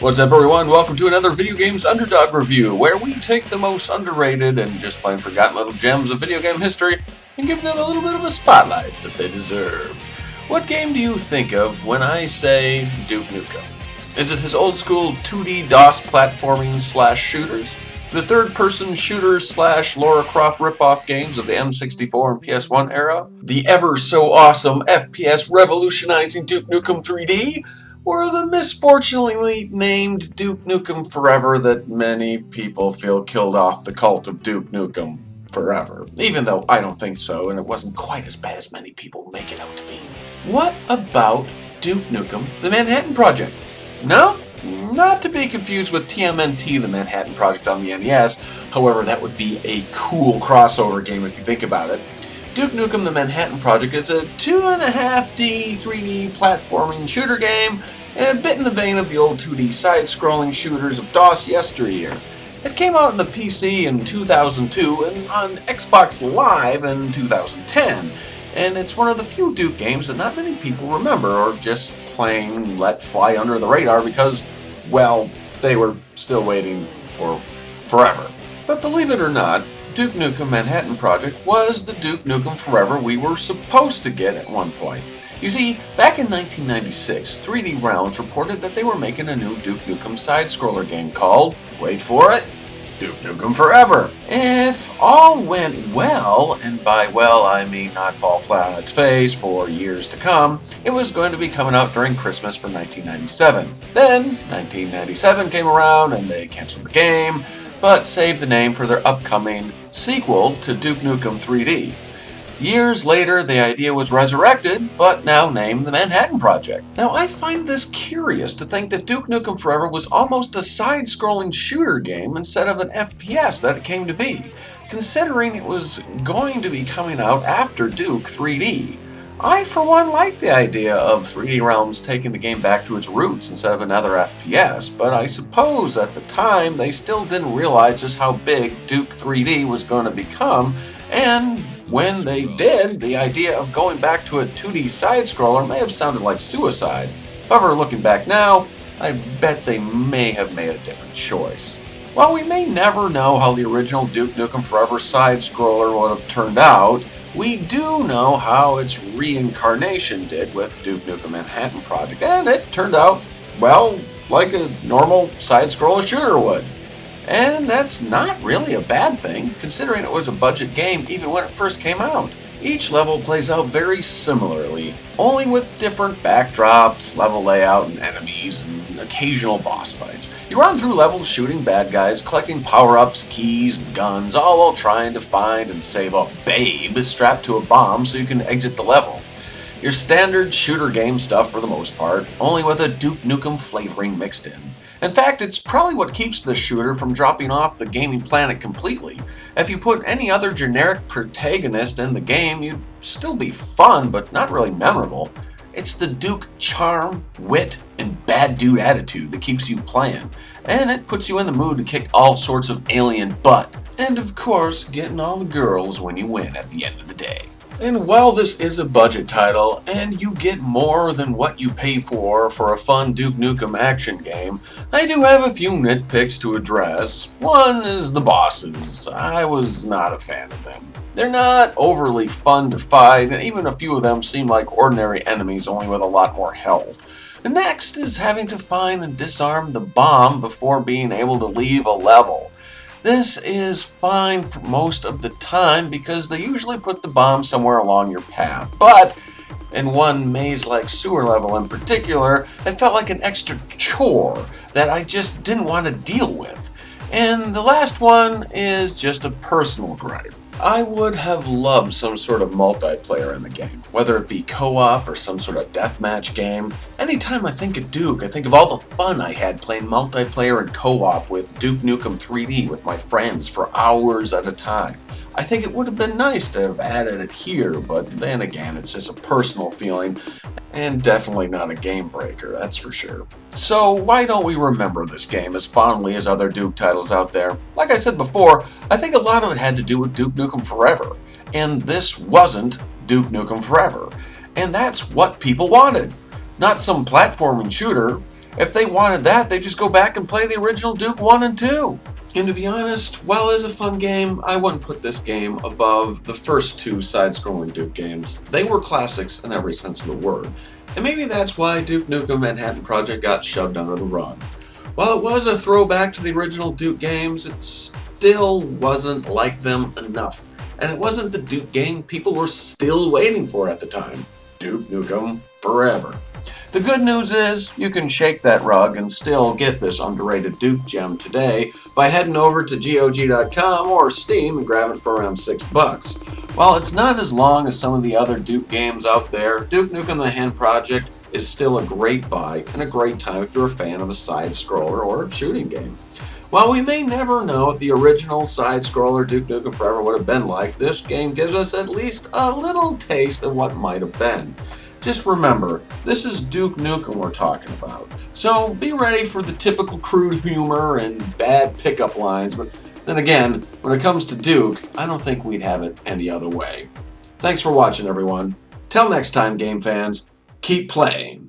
What's up, everyone? Welcome to another Video Games Underdog review, where we take the most underrated and just plain forgotten little gems of video game history and give them a little bit of a spotlight that they deserve. What game do you think of when I say Duke Nukem? Is it his old school 2D DOS platforming / shooters? The third-person shooter / Lara Croft ripoff games of the N64 and PS1 era? The ever-so-awesome FPS revolutionizing Duke Nukem 3D? Or the misfortunately named Duke Nukem Forever that many people feel killed off the cult of Duke Nukem Forever? Even though I don't think so, and it wasn't quite as bad as many people make it out to be. What about Duke Nukem the Manhattan Project? No? Not to be confused with TMNT the Manhattan Project on the NES, however that would be a cool crossover game if you think about it. Duke Nukem the Manhattan Project is a 2.5D 3D platforming shooter game, a bit in the vein of the old 2D side-scrolling shooters of DOS yesteryear. It came out on the PC in 2002 and on Xbox Live in 2010, and it's one of the few Duke games that not many people remember or just plain let fly under the radar because, well, they were still waiting for forever. But believe it or not, Duke Nukem Manhattan Project was the Duke Nukem Forever we were supposed to get at one point. You see, back in 1996, 3D Realms reported that they were making a new Duke Nukem side-scroller game called, wait for it, Duke Nukem Forever. If all went well, and by well I mean not fall flat on its face for years to come, it was going to be coming out during Christmas for 1997. Then, 1997 came around and they canceled the game, but saved the name for their upcoming sequel to Duke Nukem 3D. Years later, the idea was resurrected, but now named the Manhattan Project. Now, I find this curious to think that Duke Nukem Forever was almost a side-scrolling shooter game instead of an FPS that it came to be, considering it was going to be coming out after Duke 3D. I, for one, like the idea of 3D Realms taking the game back to its roots instead of another FPS, but I suppose at the time they still didn't realize just how big Duke 3D was going to become, and when they did, the idea of going back to a 2D side-scroller may have sounded like suicide. However, looking back now, I bet they may have made a different choice. While we may never know how the original Duke Nukem Forever side-scroller would have turned out, we do know how its reincarnation did with Duke Nukem Manhattan Project, and it turned out, well, like a normal side-scroller shooter would. And that's not really a bad thing, considering it was a budget game even when it first came out. Each level plays out very similarly, only with different backdrops, level layout, and enemies, and occasional boss fights. You run through levels shooting bad guys, collecting power-ups, keys, and guns, all while trying to find and save a babe strapped to a bomb so you can exit the level. Your standard shooter game stuff for the most part, only with a Duke Nukem flavoring mixed in. In fact, it's probably what keeps the shooter from dropping off the gaming planet completely. If you put any other generic protagonist in the game, you'd still be fun, but not really memorable. It's the Duke charm, wit, and bad dude attitude that keeps you playing, and it puts you in the mood to kick all sorts of alien butt. And of course, getting all the girls when you win at the end of the day. And while this is a budget title, and you get more than what you pay for a fun Duke Nukem action game, I do have a few nitpicks to address. One is the bosses. I was not a fan of them. They're not overly fun to fight, and even a few of them seem like ordinary enemies, only with a lot more health. The next is having to find and disarm the bomb before being able to leave a level. This is fine for most of the time because they usually put the bomb somewhere along your path, but in one maze-like sewer level in particular, it felt like an extra chore that I just didn't want to deal with. And the last one is just a personal gripe. I would have loved some sort of multiplayer in the game, whether it be co-op or some sort of deathmatch game. Anytime I think of Duke, I think of all the fun I had playing multiplayer and co-op with Duke Nukem 3D with my friends for hours at a time. I think it would have been nice to have added it here, but then again, it's just a personal feeling, and definitely not a game breaker, that's for sure. So why don't we remember this game as fondly as other Duke titles out there? Like I said before, I think a lot of it had to do with Duke Nukem Forever, and this wasn't Duke Nukem Forever, and that's what people wanted. Not some platforming shooter, If they wanted that, they'd just go back and play the original Duke 1 and 2. And to be honest, while it is a fun game, I wouldn't put this game above the first two side-scrolling Duke games. They were classics in every sense of the word. And maybe that's why Duke Nukem Manhattan Project got shoved under the rug. While it was a throwback to the original Duke games, it still wasn't like them enough. And it wasn't the Duke game people were still waiting for at the time. Duke Nukem Forever. The good news is, you can shake that rug and still get this underrated Duke gem today by heading over to GOG.com or Steam and grabbing it for around $6. While it's not as long as some of the other Duke games out there, Duke Nukem Manhattan Project is still a great buy and a great time if you're a fan of a side-scroller or a shooting game. While we may never know what the original side-scroller Duke Nukem Forever would have been like, this game gives us at least a little taste of what might have been. Just remember, this is Duke Nukem we're talking about, so be ready for the typical crude humor and bad pickup lines, but then again, when it comes to Duke, I don't think we'd have it any other way. Thanks for watching, everyone. Till next time, game fans, keep playing.